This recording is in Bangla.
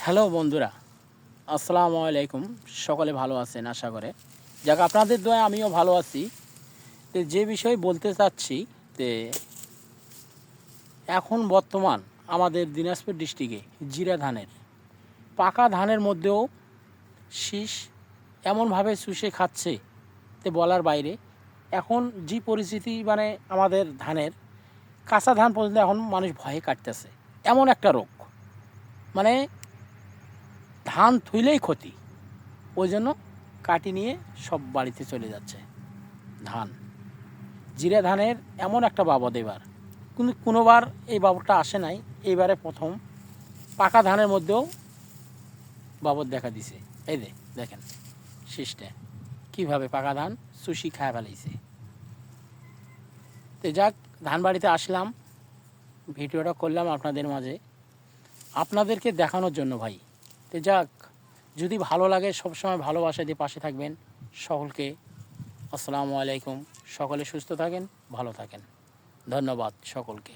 হ্যালো বন্ধুরা, আসসালামু আলাইকুম। সকলে ভালো আছেন আশা করে। যাক, আপনাদের দোয়ায় আমিও ভালো আছি। তো যে বিষয়ে বলতে চাচ্ছি, যে এখন বর্তমান আমাদের দিনাজপুর ডিস্ট্রিক্টে জিরা ধানের, পাকা ধানের মধ্যেও শীষ এমনভাবে চুষে খাচ্ছে তে বলার বাইরে। এখন যে পরিস্থিতি, মানে আমাদের ধানের কাঁচা ধান পর্যন্ত এখন মানুষ ভয়ে কাটতেছে। এমন একটা রোগ, মানে ধান থুইলেই ক্ষতি, ওই জন্য কাটি নিয়ে সব বাড়িতে চলে যাচ্ছে ধান। জিরা ধানের এমন একটা বাবদ এবার, কিন্তু কোনোবার এই বাবদটা আসে নাই, এইবারে প্রথম পাকা ধানের মধ্যেও বাবদ দেখা দিছে। এই দেখেন শীষটা কীভাবে পাকা ধান চুষি খায় ফেলাইছে। তো যাক, ধান বাড়িতে আসলাম, ভিডিওটা করলাম আপনাদের মাঝে, আপনাদেরকে দেখানোর জন্য ভাই। তো যাক, যদি ভালো লাগে সবসময় ভালোবাসা দিয়ে পাশে থাকবেন। সকলকে আসসালামু আলাইকুম। সকলে সুস্থ থাকেন, ভালো থাকেন। ধন্যবাদ সকলকে।